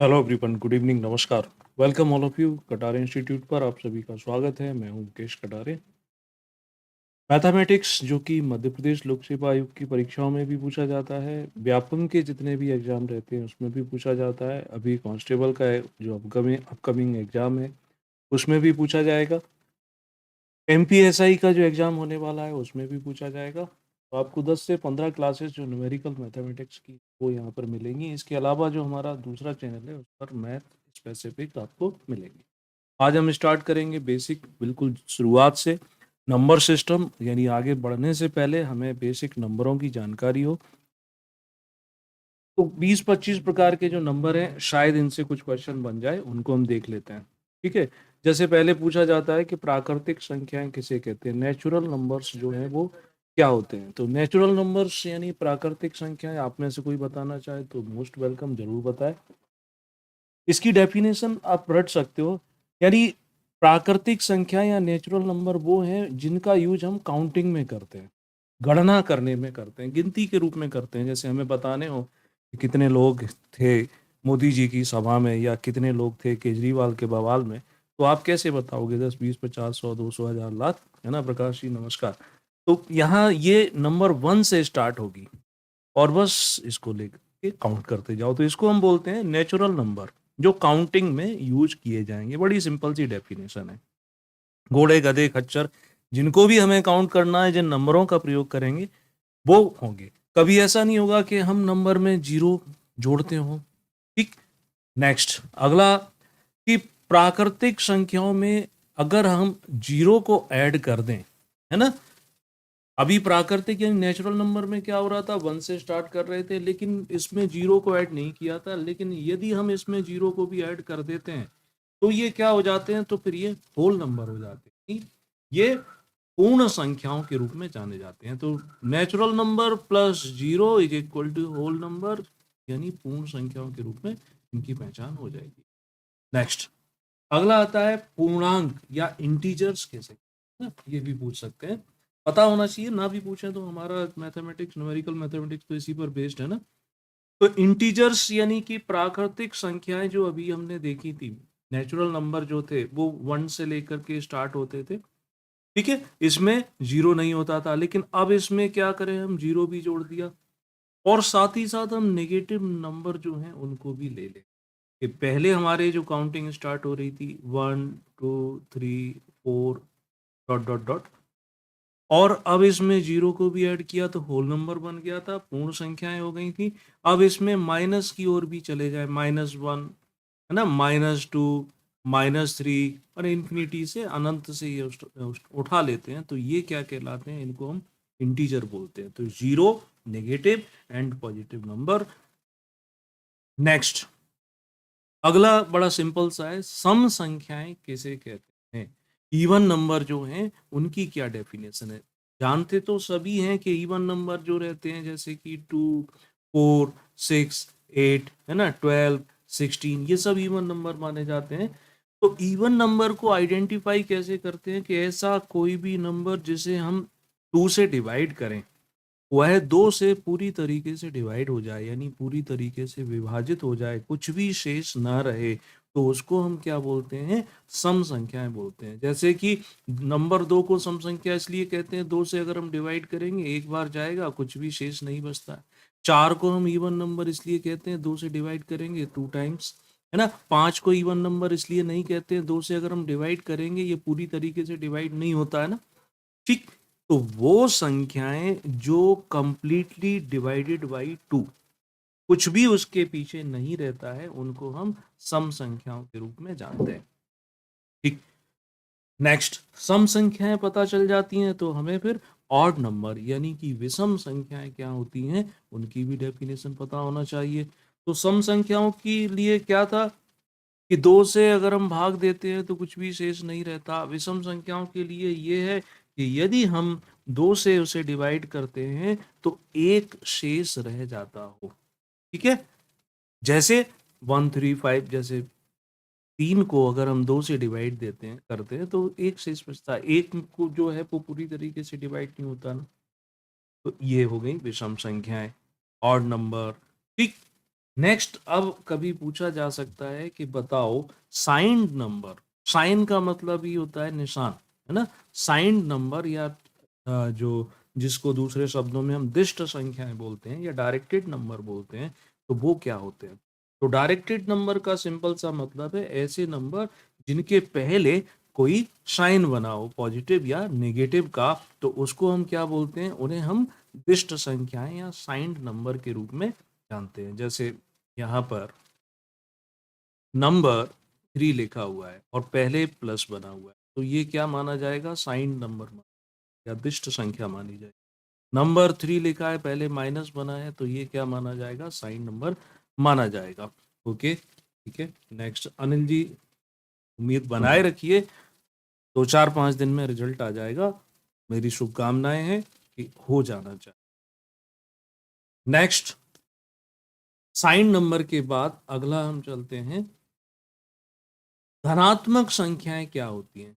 Hello everyone, good evening, नमस्कार। Welcome all of you Katare institute पर। आप सभी का स्वागत है। मैं हूं मुकेश कटारे। मैथमेटिक्स जो कि मध्य प्रदेश लोक सेवा आयोग की परीक्षाओं में भी पूछा जाता है, व्यापम के जितने भी एग्जाम रहते हैं उसमें भी पूछा जाता है। अभी कांस्टेबल का जो अपकमिंग एग्जाम है उसमें भी पूछा जाएगा। एमपीएसआई का जो एग्जाम होने वाला है उसमें भी पूछा जाएगा। तो आपको 10 से 15 क्लासेस जो न्यूमेरिकल मैथमेटिक्स की वो यहाँ पर मिलेंगी। इसके अलावा जो हमारा दूसरा चैनल है उस पर मैथ स्पेसिफिक आपको मिलेंगे। आज हम स्टार्ट करेंगे बेसिक, बिल्कुल शुरुआत से। नंबर सिस्टम, यानी आगे बढ़ने से पहले हमें बेसिक नंबरों की जानकारी हो। तो 20-25 प्रकार के जो नंबर हैं, शायद इनसे कुछ क्वेश्चन बन जाए, उनको हम देख लेते हैं। ठीक है। जैसे पहले पूछा जाता है कि प्राकृतिक संख्याएं किसे कहते हैं, नेचुरल नंबर्स जो हैं वो क्या होते हैं। तो नेचुरल नंबर्स यानी प्राकृतिक संख्याएं, आप में से कोई बताना चाहे तो मोस्ट वेलकम, जरूर बताएं। इसकी डेफिनेशन आप रट सकते हो। यानी प्राकृतिक संख्या या नेचुरल नंबर वो हैं जिनका यूज हम काउंटिंग में करते हैं, गणना करने में करते हैं, गिनती के रूप में करते हैं। जैसे हमें बताने हो कि कितने लोग थे मोदी जी की सभा में, या कितने लोग थे केजरीवाल के बवाल में, तो आप कैसे बताओगे? 10, 20, 50, 100, 200, 1000, लाख, है ना प्रकाश जी, नमस्कार। तो यहाँ ये नंबर 1 से स्टार्ट होगी और बस इसको लेकर के काउंट करते जाओ। तो इसको हम बोलते हैं नेचुरल नंबर, जो काउंटिंग में यूज किए जाएंगे। बड़ी सिंपल सी डेफिनेशन है। घोड़े, गधे, खच्चर, जिनको भी हमें काउंट करना है, जिन नंबरों का प्रयोग करेंगे वो होंगे। कभी ऐसा नहीं होगा कि हम नंबर में जीरो जोड़ते हो। ठीक। नेक्स्ट, अगला, कि प्राकृतिक संख्याओं में अगर हम जीरो को ऐड कर दें, है ना। अभी प्राकृतिक यानी नेचुरल नंबर में क्या हो रहा था, 1 से स्टार्ट कर रहे थे, लेकिन इसमें जीरो को ऐड नहीं किया था। लेकिन यदि हम इसमें जीरो को भी ऐड कर देते हैं तो ये क्या हो जाते हैं, तो फिर ये होल नंबर हो जाते हैं। ये पूर्ण संख्याओं के रूप में जाने जाते हैं। तो natural number plus zero is equal to whole number, यानी पूर्ण संख्याओं के रूप में इनकी पहचान हो जाएगी। नेक्स्ट, अगला आता है पूर्णांक या इंटीजर्स कैसे, ना ये भी पूछ सकते हैं। पता होना चाहिए, ना भी पूछे तो हमारा मैथमेटिक्स, न्यूमेरिकल मैथमेटिक्स तो इसी पर बेस्ड है ना। तो इंटीजर्स यानी कि प्राकृतिक संख्याएं जो अभी हमने देखी थी, नेचुरल नंबर जो थे वो 1 से लेकर के स्टार्ट होते थे। ठीक है, इसमें जीरो नहीं होता था, लेकिन अब इसमें क्या करें, हम जीरो भी जोड़ दिया और साथ ही साथ हम नेगेटिव नंबर जो हैं उनको भी ले लें। कि पहले हमारे जो काउंटिंग स्टार्ट हो रही थी 1, 2, 3, 4 डॉट डॉट डॉट, और अब इसमें जीरो को भी ऐड किया तो होल नंबर बन गया था, पूर्ण संख्याएं हो गई थी। अब इसमें माइनस की ओर भी चले जाए, -1, है ना, -2, -3, और इन्फिनिटी से, अनंत से ये उठा लेते हैं, तो ये क्या कहलाते हैं, इनको हम इंटीजर बोलते हैं। तो zero, negative and positive number. Next, अगला बड़ा सिंपल सा है, सम संख्याएं किसे कहते हैं। इवन नंबर जो हैं उनकी क्या डेफिनेशन है। जानते तो सभी हैं कि इवन नंबर जो रहते हैं, जैसे कि 2, 4, 6, 8, है ना, 12, 16, ये सब इवन नंबर माने जाते हैं। तो इवन नंबर को आइडेंटिफाई कैसे करते हैं, कि ऐसा कोई भी नंबर जिसे हम 2 से डिवाइड करें, वह 2 से पूरी तरीके से डिवाइड हो जाए, यानी पूरी तरीके से विभाजित हो जाए, कुछ भी शेष ना रहे, तो उसको हम क्या बोलते हैं, सम संख्याएं बोलते हैं। जैसे कि नंबर 2 को सम संख्या इसलिए कहते हैं, 2 से अगर हम डिवाइड करेंगे एक बार जाएगा, कुछ भी शेष नहीं बचता। 4 को हम इवन नंबर इसलिए कहते हैं, 2 से डिवाइड करेंगे 2 टाइम्स, है ना। 5 को इवन नंबर इसलिए नहीं कहते हैं, 2 से अगर हम डिवाइड करेंगे ये पूरी तरीके से डिवाइड नहीं होता, है ना। ठीक। तो वो संख्याएं जो कंप्लीटली डिवाइडेड बाई 2, कुछ भी उसके पीछे नहीं रहता है, उनको हम सम संख्याओं के रूप में जानते हैं। ठीक। नेक्स्ट, सम संख्याएं पता चल जाती हैं तो हमें फिर ऑड नंबर यानी कि विषम संख्याएं क्या होती हैं उनकी भी डेफिनेशन पता होना चाहिए। तो सम संख्याओं के लिए क्या था, कि 2 से अगर हम भाग देते हैं तो कुछ भी शेष नहीं रहता। विषम संख्याओं के लिए ये है कि यदि हम 2 से उसे डिवाइड करते हैं तो एक शेष रह जाता हो। ठीक है, जैसे 1, 3, 5, जैसे 3 को अगर हम 2 से डिवाइड देते हैं करते हैं तो एक शेष बचता है, एक को जो है वो पूरी तरीके से डिवाइड नहीं होता ना। तो ये हो गई विषम संख्याएं, ऑड नंबर। ठीक। नेक्स्ट, अब कभी पूछा जा सकता है कि बताओ साइंड नंबर। साइन का मतलब ही होता है निशान, है ना। साइंड नंबर या जो जिसको दूसरे शब्दों में हम दिष्ट संख्याएं बोलते हैं या डायरेक्टेड नंबर बोलते हैं, तो वो क्या होते हैं? तो डायरेक्टेड नंबर का सिंपल सा मतलब है ऐसे नंबर जिनके पहले कोई साइन बना हो, पॉजिटिव या नेगेटिव का, तो उसको हम क्या बोलते हैं? उन्हें हम दिष्ट संख्याएं या साइंड नंबर के रूप में जानते हैं। जैसे यहाँ पर नंबर 3 लिखा हुआ है और पहले प्लस बना हुआ है, तो ये क्या माना जाएगा? साइंड नंबर या दिष्ट संख्या मानी जाएगी। नंबर 3 लिखा है, पहले माइनस बना है, तो ये क्या माना जाएगा? साइंड नंबर माना जाएगा। ओके, ठीक है। नेक्स्ट, अनिल जी, उम्मीद बनाए रखिए, 2-4-5 दिन में रिजल्ट आ जाएगा। मेरी शुभकामनाएं हैं कि हो जाना चाहिए। नेक्स्ट, साइन नंबर के बाद अगला हम चलते हैं, धनात्मक संख्याएं क्या होती हैं?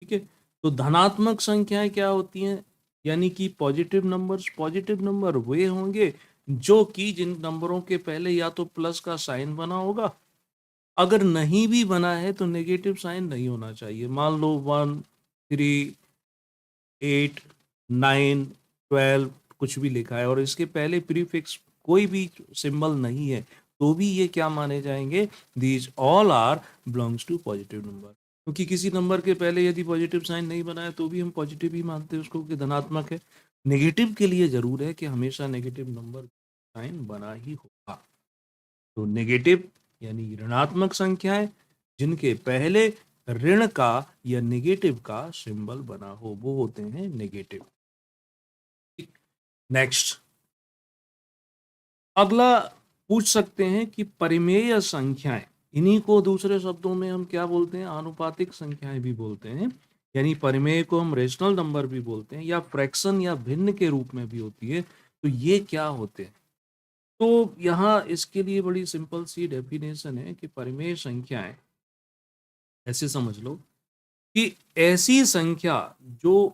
ठीक है, तो धनात्मक संख्याएं क्या होती हैं? यानी कि पॉजिटिव नंबर्स। पॉजिटिव नंबर वे होंगे जो कि जिन नंबरों के पहले या तो प्लस का साइन बना होगा, अगर नहीं भी बना है तो नेगेटिव साइन नहीं होना चाहिए। मान लो 1, 3, 8, 9, 12 कुछ भी लिखा है और इसके पहले प्रीफिक्स कोई भी सिंबल नहीं है, तो भी ये क्या माने जाएंगे? These all are belongs to positive number. क्योंकि किसी नंबर के पहले यदि पॉजिटिव साइन नहीं बना है तो भी हम पॉजिटिव ही मानते हैं उसको कि धनात्मक है। नेगेटिव के लिए जरूर है कि हमेशा नेगेटिव नंबर साइन बना ही होगा। तो नेगेटिव यानी ऋणात्मक संख्याएं जिनके पहले ऋण का या नेगेटिव का सिंबल बना हो, वो होते हैं नेगेटिव। नेक्स्ट, अगला पूछ सकते हैं कि परिमेय संख्याएं, इन्हीं को दूसरे शब्दों में हम क्या बोलते हैं? आनुपातिक संख्याएं भी बोलते हैं। यानी परिमेय को हम रेशनल नंबर भी बोलते हैं या फ्रैक्शन या भिन्न के रूप में भी होती है। तो ये क्या होते हैं? तो यहाँ इसके लिए बड़ी सिंपल सी डेफिनेशन है कि परिमेय संख्याएं, ऐसे समझ लो कि ऐसी संख्या जो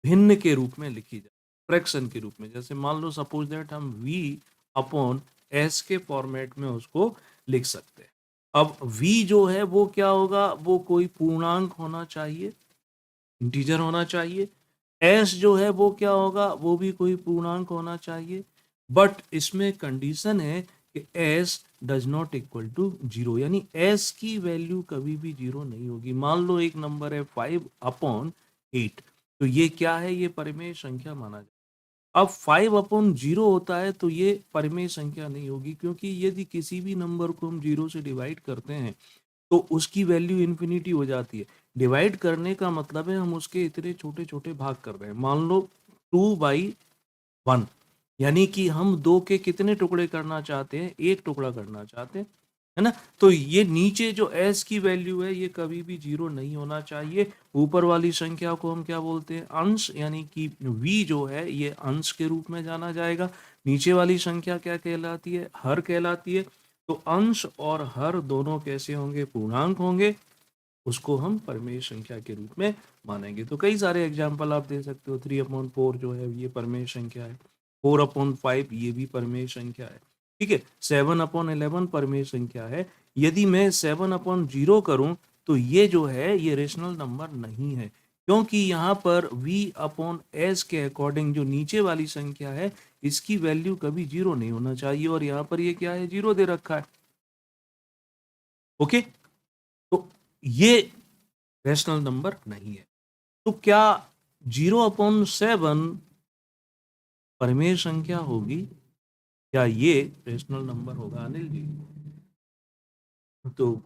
भिन्न के रूप में लिखी जाए, फ्रैक्शन के रूप में। जैसे मान लो सपोज दैट हम v अपॉन s के फॉर्मेट में उसको लिख सकते हैं। अब v जो है वो क्या होगा? वो कोई पूर्णांक होना चाहिए, इंटीजर होना चाहिए। s जो है वो क्या होगा? वो भी कोई पूर्णांक होना चाहिए। बट इसमें कंडीशन है कि s does not equal to 0, यानी s की वैल्यू कभी भी 0 नहीं होगी। मान लो एक नंबर है 5/8, तो ये क्या है? ये परिमेय संख्या माना जाए। अब 5/0 होता है तो ये परिमेय संख्या नहीं होगी, क्योंकि यदि किसी भी नंबर को हम 0 से डिवाइड करते हैं तो उसकी वैल्यू इन्फिनिटी हो जाती है। डिवाइड करने का मतलब है हम उसके इतने छोटे छोटे भाग कर रहे हैं। मान लो 2/1, यानी कि हम 2 के कितने टुकड़े करना चाहते हैं? एक टुकड़ा करना चाहते हैं, है ना। तो ये नीचे जो s की वैल्यू है ये कभी भी 0 नहीं होना चाहिए। ऊपर वाली संख्या को हम क्या बोलते हैं? अंश, यानी कि v जो है ये अंश के रूप में जाना जाएगा। नीचे वाली संख्या क्या कहलाती है? हर कहलाती है। तो अंश और हर दोनों कैसे होंगे? पूर्णांक होंगे। उसको हम परिमेय संख्या के रूप में मानेंगे। तो कई सारे एग्जाम्पल आप दे सकते हो। 3/4 जो है ये परिमेय संख्या है। 4/5 ये भी परिमेय संख्या है। ठीक है, 7/11 परिमेय संख्या है। यदि मैं 7/0 करूं तो ये जो है ये रेशनल नंबर नहीं है, क्योंकि यहाँ पर v/s के अकॉर्डिंग जो नीचे वाली संख्या है इसकी वैल्यू कभी 0 नहीं होना चाहिए, और यहाँ पर ये क्या है? 0 दे रखा है। ओके, तो ये रेशनल नंबर नहीं है। तो क्या 0/7 परिमेय संख्या होगी? क्या ये रेशनल नंबर होगा अनिल जी? तो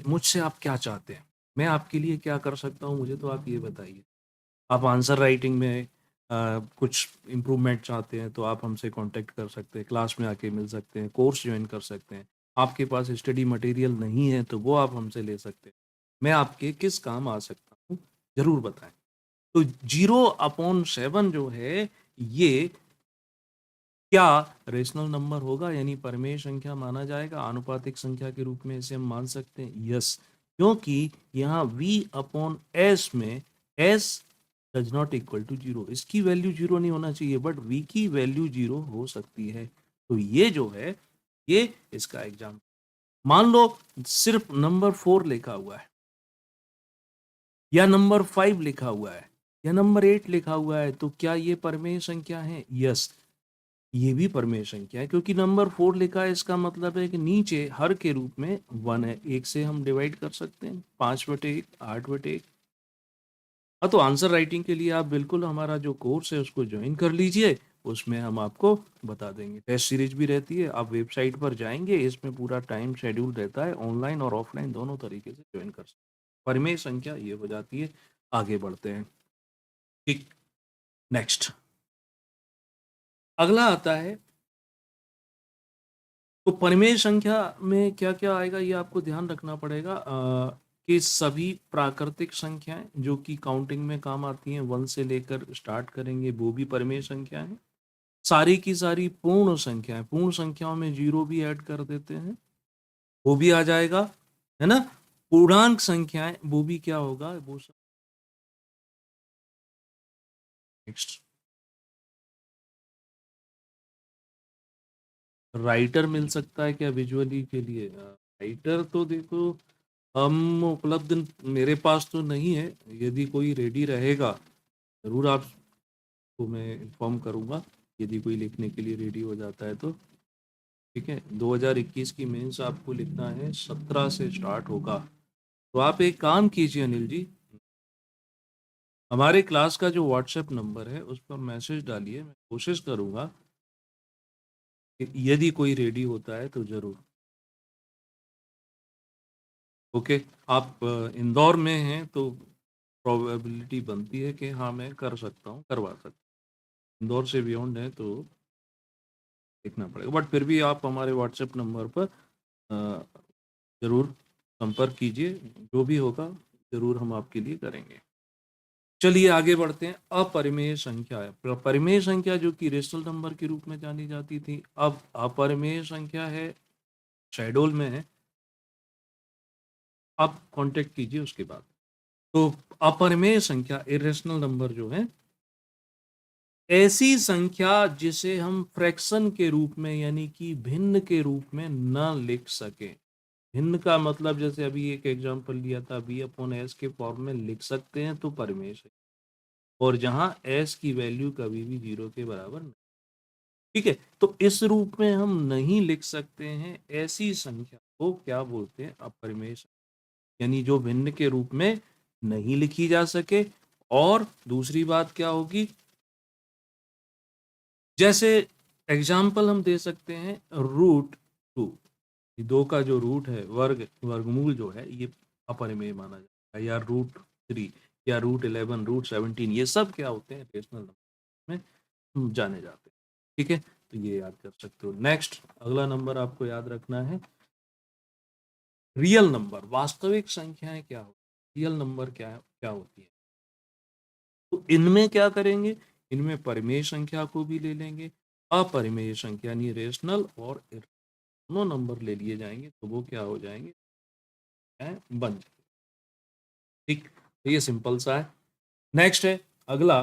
मुझसे आप क्या चाहते हैं? मैं आपके लिए क्या कर सकता हूँ, मुझे तो आप ये बताइए। आप आंसर राइटिंग में कुछ इम्प्रूवमेंट चाहते हैं तो आप हमसे कांटेक्ट कर सकते हैं, क्लास में आके मिल सकते हैं, कोर्स ज्वाइन कर सकते हैं। आपके पास स्टडी मटेरियल नहीं है तो वो आप हमसे ले सकते हैं। मैं आपके किस काम आ सकता हूँ, जरूर बताएं। तो 0/7 जो है ये क्या रेशनल नंबर होगा, यानी परिमेय संख्या माना जाएगा? आनुपातिक संख्या के रूप में इसे हम मान सकते हैं, यस। क्योंकि यहाँ v/s में s does not equal to 0, इसकी वैल्यू 0 नहीं होना चाहिए, बट v की वैल्यू 0 हो सकती है। तो ये जो है ये इसका एग्जाम। मान लो सिर्फ नंबर 4 लिखा हुआ है या नंबर 5 लिखा हुआ है या नंबर 8 लिखा हुआ है, तो क्या ये परमेय संख्या है? यस, ये भी परमेय संख्या है, क्योंकि नंबर 4 लिखा है, इसका मतलब है कि नीचे हर के रूप में 1 है। 1 से हम डिवाइड कर सकते हैं, 5/1, 8/1। हाँ, तो आंसर राइटिंग के लिए आप बिल्कुल हमारा जो कोर्स है उसको ज्वाइन कर लीजिए, उसमें हम आपको बता देंगे। टेस्ट सीरीज भी रहती है, आप वेबसाइट पर जाएंगे, इसमें पूरा टाइम शेड्यूल रहता है, ऑनलाइन और ऑफलाइन दोनों तरीके से ज्वाइन कर सकते हैं। परमेय संख्या ये हो जाती है। आगे बढ़ते हैं। ठीक, नेक्स्ट अगला आता है। तो परिमेय संख्या में क्या क्या आएगा ये आपको ध्यान रखना पड़ेगा, कि सभी प्राकृतिक संख्याएं जो कि काउंटिंग में काम आती हैं, 1 से लेकर स्टार्ट करेंगे, वो भी परिमेय संख्या है। सारी की सारी पूर्ण संख्याएं, पूर्ण संख्याओं में 0 भी ऐड कर देते हैं, वो भी आ जाएगा, है ना। पूर्णांक संख्याएं, वो भी क्या होगा, वो सब नेक्स्ट। राइटर मिल सकता है क्या विजुअली के लिए? राइटर तो देखो, हम उपलब्ध मेरे पास तो नहीं है। यदि कोई रेडी रहेगा ज़रूर आपको मैं इन्फॉर्म करूंगा, यदि कोई लिखने के लिए रेडी हो जाता है तो। ठीक है, 2021 की मेंस आपको लिखना है, 17 से स्टार्ट होगा। तो आप एक काम कीजिए अनिल जी, हमारे क्लास का जो व्हाट्सएप नंबर है उस पर मैसेज डालिए, मैं कोशिश करूंगा कि यदि कोई रेडी होता है तो ज़रूर। ओके, आप इंदौर में हैं तो प्रोबेबिलिटी बनती है कि हाँ मैं कर सकता हूँ, करवा सकता हूँ। इंदौर से बियॉन्ड है तो देखना पड़ेगा, बट फिर भी आप हमारे व्हाट्सएप नंबर पर ज़रूर संपर्क कीजिए, जो भी होगा ज़रूर हम आपके लिए करेंगे। चलिए आगे बढ़ते हैं। अपरिमेय संख्या है, परिमेय संख्या जो कि रेशनल नंबर के रूप में जानी जाती थी, अब अपरिमेय संख्या है, शेड्यूल में है, आप कांटेक्ट कीजिए उसके बाद। तो अपरिमेय संख्या, इरेशनल नंबर जो है, ऐसी संख्या जिसे हम फ्रैक्शन के रूप में यानी कि भिन्न के रूप में न लिख सके। भिन्न का मतलब जैसे अभी एक एग्जांपल लिया था, b/s के फॉर्म में लिख सकते हैं तो परिमेय है, और जहां s की वैल्यू कभी भी 0 के बराबर नहीं। ठीक है, तो इस रूप में हम नहीं लिख सकते हैं, ऐसी संख्या को क्या बोलते हैं? अपरिमेय संख्या, यानी जो भिन्न के रूप में नहीं लिखी जा सके। और दूसरी बात क्या होगी, जैसे एग्जाम्पल हम दे सकते हैं √2, 2 का जो रूट है, वर्गमूल जो है, ये अपरिमेय माना जाता है, या √3 या √11, √17, ये सब क्या होते हैं? रेशनल नंबर में जाने जाते हैं। ठीक है, तो ये याद कर सकते हो। नेक्स्ट अगला नंबर आपको याद रखना है, रियल नंबर, वास्तविक संख्याएं क्या होती, रियल नंबर क्या होती है। तो इनमें क्या करेंगे, इनमें परिमेय संख्या को भी ले लेंगे, अपरिमेय संख्या यानी रेशनल और दोनों नंबर ले लिए जाएंगे, तो वो क्या हो जाएंगे, बन जाएंगे। ठीक, तो ये सिंपल सा है। नेक्स्ट है अगला,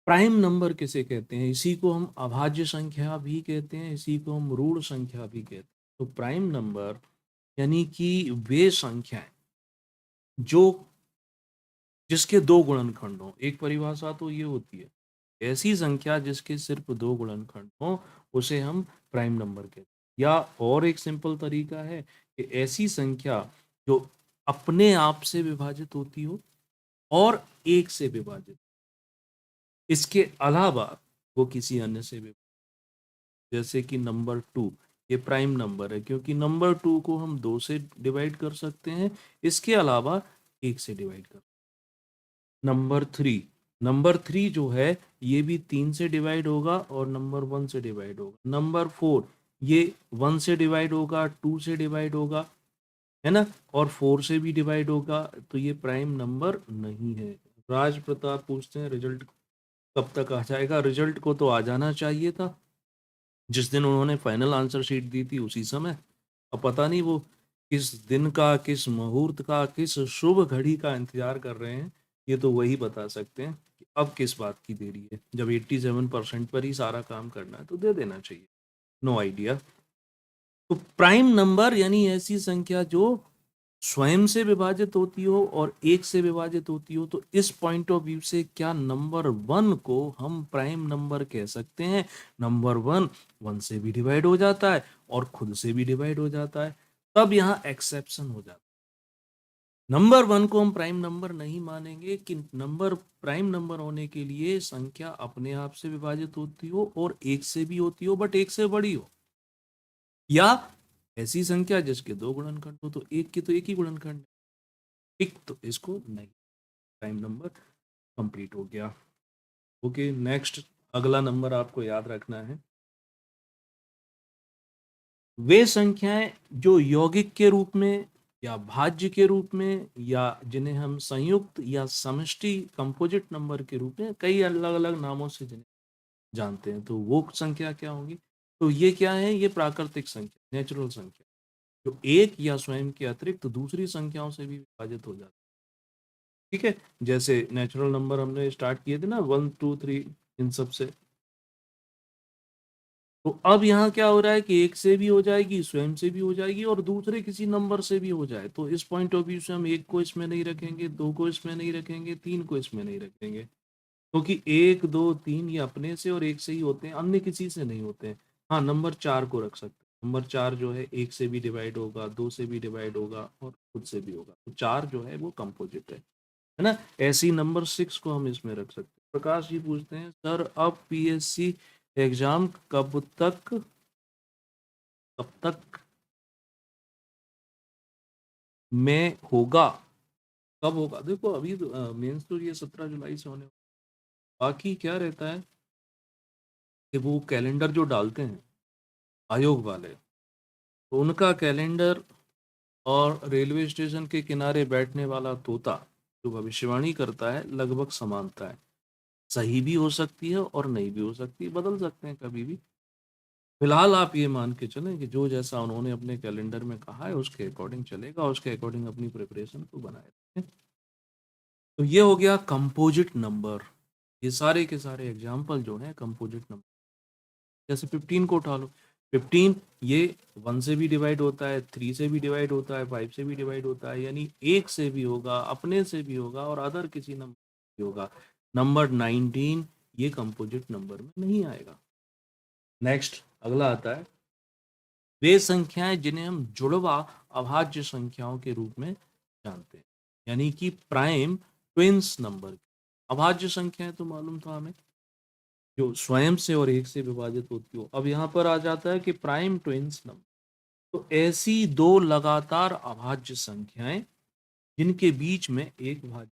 प्राइम नंबर किसे कहते हैं? इसी को हम अभाज्य संख्या भी कहते हैं, इसी को हम ऋण संख्या भी कहते हैं। तो प्राइम नंबर यानी कि वे संख्याएं जो जिसके 2 गुणनखंड हों। एक परिभाषा तो ये होती है, ऐसी संख्या जिसके सिर्फ 2 गुणनखंड हों उसे हम प्राइम नंबर कहते हैं। या और एक सिंपल तरीका है कि ऐसी संख्या जो अपने आप से विभाजित होती हो और 1 से विभाजित, इसके अलावा वो किसी अन्य से विभाजित, जैसे कि नंबर 2, ये प्राइम नंबर है क्योंकि नंबर 2 को हम 2 से डिवाइड कर सकते हैं, इसके अलावा 1 से डिवाइड कर। नंबर 3 जो है ये भी 3 से डिवाइड होगा और नंबर 1 से डिवाइड होगा। नंबर 4 ये 1 से डिवाइड होगा, 2 से डिवाइड होगा, है ना, और 4 से भी डिवाइड होगा, तो ये प्राइम नंबर नहीं है। राज प्रताप पूछते हैं रिजल्ट कब तक आ जाएगा? रिजल्ट को तो आ जाना चाहिए था, जिस दिन उन्होंने फाइनल आंसर शीट दी थी उसी समय। अब पता नहीं वो किस दिन का, किस मुहूर्त का, किस शुभ घड़ी का इंतजार कर रहे हैं, ये तो वही बता सकते हैं कि अब किस बात की देरी है। जब 87% पर ही सारा काम करना है तो दे देना चाहिए। No idea. तो प्राइम नंबर यानी ऐसी संख्या जो स्वयं से विभाजित होती हो और एक से विभाजित होती हो। तो इस पॉइंट ऑफ व्यू से क्या नंबर वन को हम प्राइम नंबर कह सकते हैं? नंबर वन वन से भी डिवाइड हो जाता है और खुद से भी डिवाइड हो जाता है, तब यहाँ एक्सेप्शन हो जाता है। नंबर वन को हम प्राइम नंबर नहीं मानेंगे कि नंबर प्राइम नंबर होने के लिए संख्या अपने आप से विभाजित होती हो और एक से भी होती हो बट एक से बड़ी हो, या ऐसी संख्या जिसके दो गुणनखंड हो, तो एक की तो एक ही गुणनखंड है। ठीक, तो इसको नहीं प्राइम नंबर कंप्लीट हो गया। ओके, नेक्स्ट अगला नंबर आपको याद रखना है, वे संख्याएं जो यौगिक के रूप में या भाज्य के रूप में या जिन्हें हम संयुक्त या समष्टि कंपोजिट नंबर के रूप में कई अलग अलग नामों से जिन्हें जानते हैं, तो वो संख्या क्या होंगी? तो ये क्या है? ये प्राकृतिक संख्या, नेचुरल संख्या, जो एक या स्वयं के अतिरिक्त तो दूसरी संख्याओं से भी विभाजित हो जाती है। ठीक है, जैसे नेचुरल नंबर हमने स्टार्ट किए थे ना, 1 2 3, इन सब से। तो अब यहाँ क्या हो रहा है कि एक से भी हो जाएगी, स्वयं से भी हो जाएगी और दूसरे किसी नंबर से भी हो जाए। तो इस पॉइंट ऑफ व्यू से हम एक को इसमें नहीं रखेंगे, दो को इसमें नहीं रखेंगे, तीन को इसमें नहीं रखेंगे, क्योंकि एक दो तीन ये अपने से और एक से ही होते हैं, अन्य किसी से नहीं होते हैं। हाँ, नंबर चार को रख सकते हैं। नंबर चार जो है एक से भी डिवाइड होगा, दो से भी डिवाइड होगा और खुद से भी होगा, तो चार जो है वो कंपोजिट है ना। ऐसी नंबर सिक्स को हम इसमें रख सकते हैं। प्रकाश जी पूछते हैं, सर अब पीएससी एग्जाम कब तक में होगा? कब होगा? देखो अभी तो मेंस तो ये 17 जुलाई से होने, बाकी क्या रहता है कि वो कैलेंडर जो डालते हैं आयोग वाले, तो उनका कैलेंडर और रेलवे स्टेशन के किनारे बैठने वाला तोता जो भविष्यवाणी करता है लगभग समानता है। सही भी हो सकती है और नहीं भी हो सकती, बदल सकते हैं कभी भी। फिलहाल आप ये मान के चलें कि जो जैसा उन्होंने अपने कैलेंडर में कहा है उसके अकॉर्डिंग चलेगा, उसके अकॉर्डिंग अपनी प्रिपरेशन को बनाए रखें। तो ये हो गया कंपोजिट नंबर। ये सारे के सारे एग्जाम्पल जो हैं कंपोजिट नंबर। जैसे 15 को उठा लो, 15 ये 1 से भी डिवाइड होता है, 3 से भी डिवाइड होता है, 5 से भी डिवाइड होता है, यानी एक से भी होगा, अपने से भी होगा और अदर किसी नंबर भी होगा। नंबर 19 ये कंपोजिट नंबर में नहीं आएगा। नेक्स्ट अगला आता है, वे संख्याएं जिन्हें हम जुड़वा अभाज्य संख्याओं के रूप में जानते हैं, यानी कि प्राइम ट्विंस नंबर। अभाज्य संख्याएं तो मालूम था हमें, जो स्वयं से और एक से विभाजित होती हो। अब यहाँ पर आ जाता है कि प्राइम ट्विंस नंबर, तो ऐसी दो लगातार अभाज्य संख्याएं जिनके बीच में एक भाज्य,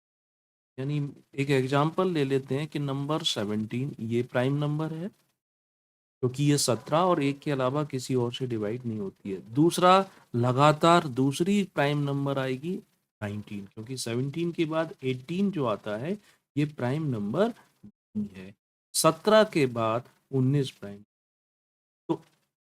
यानी एक एग्जांपल ले लेते हैं कि नंबर 17 ये प्राइम नंबर है क्योंकि ये 17 और एक के अलावा किसी और से डिवाइड नहीं होती है। दूसरा, लगातार दूसरी प्राइम नंबर आएगी 19, क्योंकि 17 के बाद 18 जो आता है ये प्राइम नंबर नहीं है। 17 के बाद 19 प्राइम। तो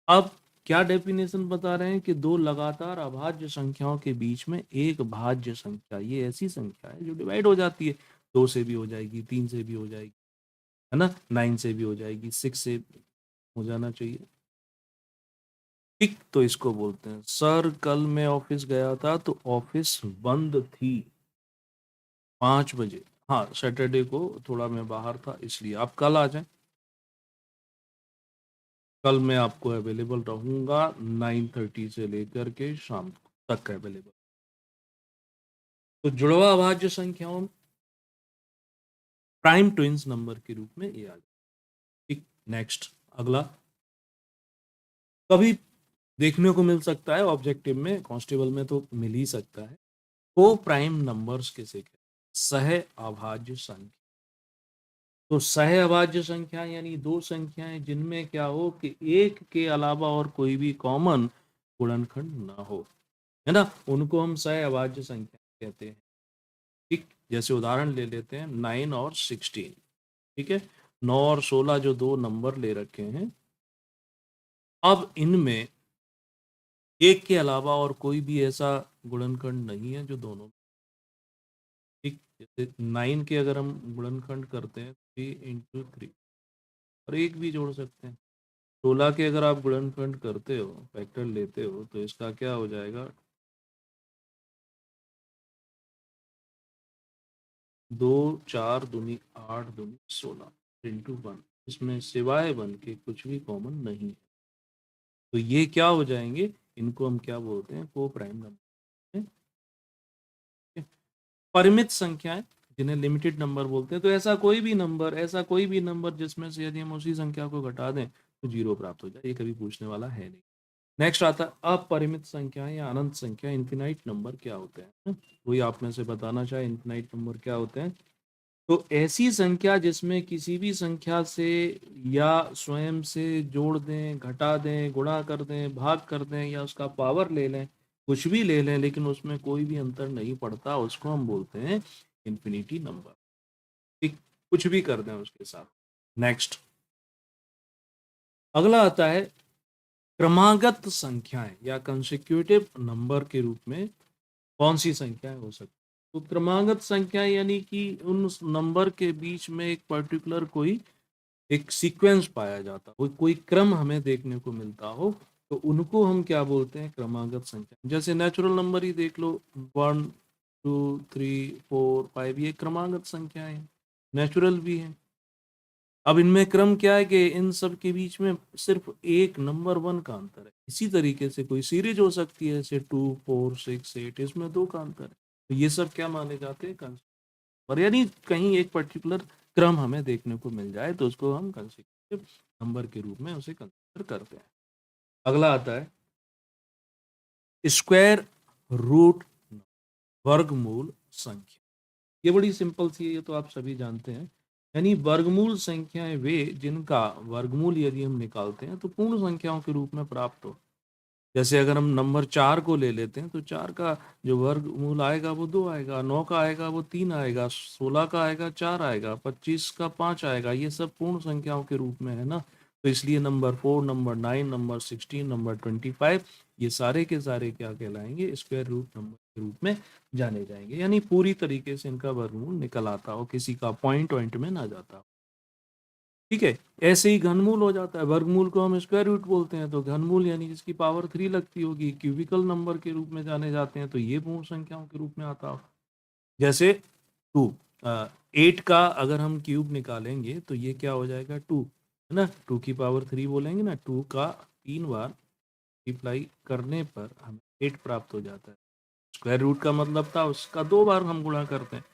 अब क्या डेफिनेशन बता रहे हैं कि दो लगातार अभाज्य संख्याओं के बीच में एक भाज्य संख्या, ये ऐसी संख्या है जो डिवाइड हो जाती है, दो से भी हो जाएगी, तीन से भी हो जाएगी, है ना, 9 से भी हो जाएगी, 6 से हो जाना चाहिए। ठीक, तो इसको बोलते हैं, सर कल मैं ऑफिस गया था तो ऑफिस बंद थी 5 बजे। हाँ, सैटरडे को थोड़ा मैं बाहर था इसलिए आप कल आ जाएं। कल मैं आपको अवेलेबल रहूंगा 9:30 से लेकर के शाम तक अवेलेबल। तो जुड़वा अभाज्य संख्याओं प्राइम ट्विंस नंबर के रूप में ये आ जाए। ठीक, नेक्स्ट अगला, कभी देखने को मिल सकता है ऑब्जेक्टिव में, कांस्टेबल में तो मिल ही सकता है। को प्राइम नंबर्स किसे कहते हैं? सह अभाज्य संख्या। तो सह अभाज्य संख्या यानी दो संख्याएं जिनमें क्या हो कि एक के अलावा और कोई भी कॉमन गुणनखंड ना हो, है ना, उनको हम सह अभाज्य संख्या कहते हैं। ठीक, जैसे उदाहरण ले लेते हैं 9 और 16। ठीक है, 9 और 16 जो दो नंबर ले रखे हैं, अब इनमें एक के अलावा और कोई भी ऐसा गुणनखंड नहीं है जो दोनों। ठीक, जैसे 9 के अगर हम गुणनखंड करते हैं 3 × 3, और एक भी जोड़ सकते हैं, 16 के अगर आप गुणनखंड करते हो, फैक्टर लेते हो, तो इसका क्या हो जाएगा, 2 4 दूनी 8 दूनी 16 इंटू 1, इसमें सिवाय 1 के कुछ भी कॉमन नहीं है। तो ये क्या हो जाएंगे, इनको हम क्या बोलते हैं, को प्राइम नंबर। परिमित संख्याएं जिन्हें लिमिटेड नंबर बोलते हैं, तो ऐसा कोई भी नंबर जिसमें से यदि हम उसी संख्या को घटा दें तो जीरो प्राप्त हो जाए, ये कभी पूछने वाला है नहीं। नेक्स्ट आता है अपरिमित संख्याएं या अनंत संख्या, इन्फिनाइट नंबर क्या होते हैं, वही आप में से बताना चाहे इन्फिनाइट नंबर क्या होते हैं। तो ऐसी संख्या जिसमें किसी भी संख्या से या स्वयं से जोड़ दें, घटा दें, गुणा कर दें, भाग कर दें या उसका पावर ले लें, कुछ भी ले लें, लेकिन उसमें कोई भी अंतर नहीं पड़ता, उसको हम बोलते हैं इन्फिनिटी नंबर। ठीक, कुछ भी कर दें उसके साथ। नेक्स्ट अगला आता है क्रमागत संख्याएं या कंसेक्यूटिव नंबर के रूप में कौन सी संख्याएं हो सकती। तो क्रमागत संख्याएं यानी कि उन नंबर के बीच में एक पर्टिकुलर कोई एक सीक्वेंस पाया जाता हो, कोई क्रम हमें देखने को मिलता हो, तो उनको हम क्या बोलते हैं, क्रमागत संख्या। जैसे नेचुरल नंबर ही देख लो, 1 2 3 4 5, ये क्रमागत संख्याएं हैं, नेचुरल भी है। अब इनमें क्रम क्या है कि इन सब के बीच में सिर्फ एक नंबर 1 का अंतर है। इसी तरीके से कोई सीरीज हो सकती है, जैसे 2 4 6 8, इसमें 2 का अंतर है। तो ये सब क्या माने जाते हैं, और यानी कहीं एक पर्टिकुलर क्रम हमें देखने को मिल जाए तो उसको हम कंसेक्यूटिव नंबर के रूप में उसे कंसीडर करते हैं। अगला आता है स्क्वायर रूट, वर्गमूल संख्या। ये बड़ी सिंपल सी है, ये तो आप सभी जानते हैं। यानी वर्गमूल संख्याएं वे जिनका वर्गमूल यदि हम निकालते हैं तो पूर्ण संख्याओं के रूप में प्राप्त हो। जैसे अगर हम नंबर 4 को ले लेते हैं तो 4 का जो वर्गमूल आएगा वो 2 आएगा, 9 का आएगा वो 3 आएगा, 16 का आएगा 4 आएगा, 25 का 5 आएगा। ये सब पूर्ण संख्याओं के रूप में है ना। तो इसलिए नंबर 4, नंबर 9, नंबर 16, नंबर 25, ये सारे के सारे क्या कहलाएंगे, स्क्वायर रूट नंबर के रूप में जाने जाएंगे। यानी पूरी तरीके से इनका वर्गमूल निकल आता हो, किसी का पॉइंट पॉइंट में ना जाता। ठीक है, ऐसे ही घनमूल हो जाता है। वर्गमूल को हम स्क्वायर रूट बोलते हैं, तो घनमूल यानी जिसकी पावर 3 लगती होगी, क्यूबिकल नंबर के रूप में जाने जाते हैं, तो ये पूर्ण संख्याओं के रूप में आता हो। जैसे 2 8 का अगर हम क्यूब निकालेंगे तो ये क्या हो जाएगा, 2 है ना, 2 की पावर 3 बोलेंगे ना, 2 का 3 बार मल्टीप्लाई करने पर हमें 8 प्राप्त हो जाता है। स्क्वायर रूट का मतलब था उसका 2 बार हम गुणा करते हैं,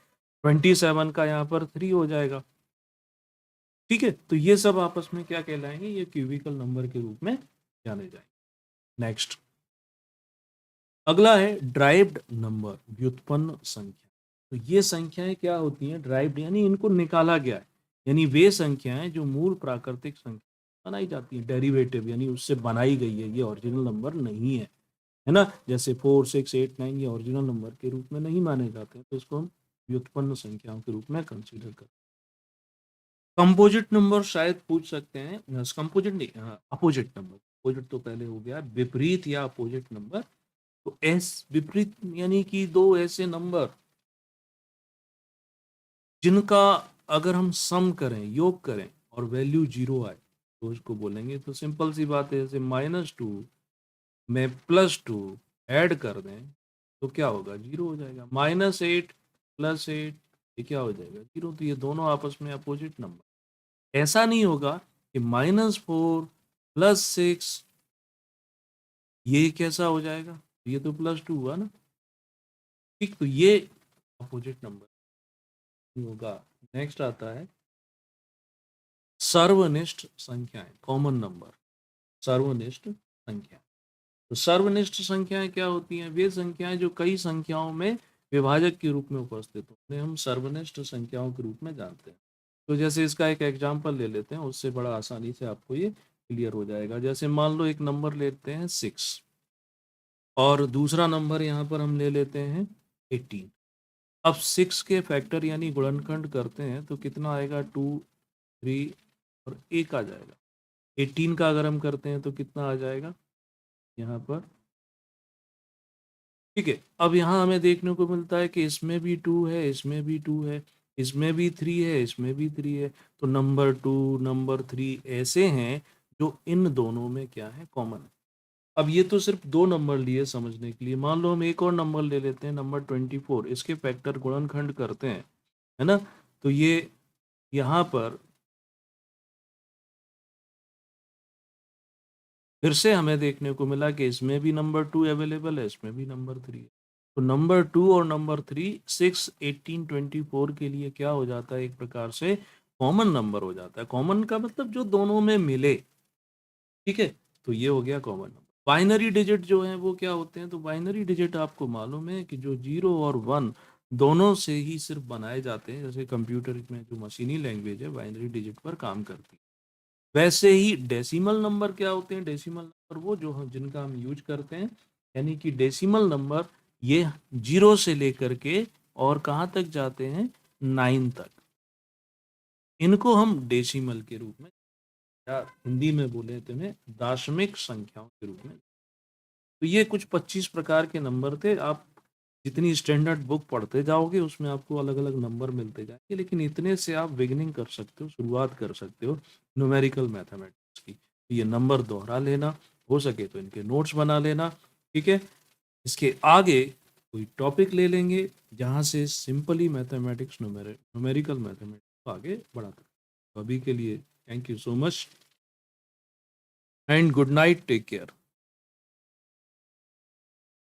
27 का यहाँ पर 3 हो जाएगा। ठीक है, तो ये सब आपस में क्या कहलाएंगे, ये क्यूबिकल नंबर के रूप में जाने जाएंगे। नेक्स्ट अगला है ड्राइव्ड नंबर, व्युत्पन्न संख्या। तो ये संख्याएं क्या होती हैं, ड्राइव्ड यानी इनको निकाला गया है, यानी वे संख्याएं जो मूल प्राकृतिक संख्या बनाई जाती हैं, डेरिवेटिव यानी उससे बनाई गई है, ये ओरिजिनल नंबर नहीं है ना। जैसे 4 6 8 9 ये ओरिजिनल नंबर के रूप में नहीं माने जाते हैं, तो इसको हम व्युत्पन्न संख्याओं के रूप में कंसीडर करते हैं। कंपोजिट नंबर शायद पूछ सकते हैं, कंपोजिट नहीं, अपोजिट नंबर। अपोजिट तो पहले हो गया, विपरीत या अपोजिट नंबर। तो एस विपरीत यानी कि दो ऐसे नंबर जिनका अगर हम सम करें, योग करें और वैल्यू 0 आए तो उसको बोलेंगे। तो सिंपल सी बात है, जैसे -2 में +2 ऐड कर दें तो क्या होगा, 0 हो जाएगा। -8 +8 ये क्या हो जाएगा, 0। तो ये दोनों आपस में अपोजिट नंबर। ऐसा नहीं होगा कि -4 +6 ये कैसा हो जाएगा, ये तो +2 हुआ ना। ठीक, तो ये अपोजिट नंबर नहीं होगा। नेक्स्ट आता है सर्वनिष्ठ संख्याएं, कॉमन नंबर। सर्वनिष्ठ संख्या, तो सर्वनिष्ठ संख्याएं क्या होती हैं, वे संख्याएं जो कई संख्याओं में विभाजक के रूप में उपस्थित होते हैं, हम सर्वनिष्ठ संख्याओं के रूप में जानते हैं। तो जैसे इसका एक एग्जांपल ले लेते हैं, उससे बड़ा आसानी से आपको ये क्लियर हो जाएगा। जैसे मान लो एक नंबर लेते हैं 6 और दूसरा नंबर यहाँ पर हम ले लेते हैं 18। अब 6 के फैक्टर यानी गुणनखंड करते हैं तो कितना आएगा, 2 3 और 1 आ जाएगा। 18 का अगर हम करते हैं तो कितना आ जाएगा यहाँ पर। ठीक है, अब यहाँ हमें देखने को मिलता है कि इसमें भी 2 है, इसमें भी 2 है, इसमें भी 3 है, इसमें भी 3 है। तो नंबर 2 नंबर 3 ऐसे हैं जो इन दोनों में क्या है, कॉमन है। अब ये तो सिर्फ 2 नंबर लिए समझने के लिए, मान लो हम एक और नंबर ले लेते हैं, नंबर 24, इसके फैक्टर गुणनखंड करते हैं, है ना? तो ये यहाँ पर फिर से हमें देखने को मिला कि इसमें भी नंबर 2 अवेलेबल है, इसमें भी नंबर 3 है। तो नंबर 2 और नंबर 3 6, 18, 24 के लिए क्या हो जाता है, एक प्रकार से कॉमन नंबर हो जाता है। कॉमन का मतलब जो दोनों में मिले, ठीक है? तो ये हो गया कॉमन नंबर। बाइनरी डिजिट जो है वो क्या होते हैं, तो बाइनरी डिजिट आपको मालूम है कि जो 0 और 1 दोनों से ही सिर्फ बनाए जाते हैं। जैसे कंप्यूटर में जो मशीनी लैंग्वेज है बाइनरी डिजिट पर काम करती है, वैसे ही डेसिमल नंबर क्या होते हैं, डेसिमल नंबर वो जो हम जिनका हम यूज करते हैं, यानी कि डेसिमल नंबर ये 0 से लेकर के और कहाँ तक जाते हैं, 9 तक। इनको हम डेसिमल के रूप में, या हिंदी में बोले तो इन्हें दाशमिक संख्याओं के रूप में। तो ये कुछ 25 प्रकार के नंबर थे। आप जितनी स्टैंडर्ड बुक पढ़ते जाओगे उसमें आपको अलग अलग नंबर मिलते जाएंगे, लेकिन इतने से आप बिगिनिंग कर सकते हो, शुरुआत कर सकते हो न्यूमेरिकल मैथमेटिक्स की। ये नंबर दोहरा लेना, हो सके तो इनके नोट्स बना लेना, ठीक है? इसके आगे कोई टॉपिक ले लेंगे जहाँ से सिंपली मैथमेटिक्स, न्यूमेरिकल मैथमेटिक्स को आगे बढ़ाते हैं। तो अभी के लिए thank you so much and good night, take care.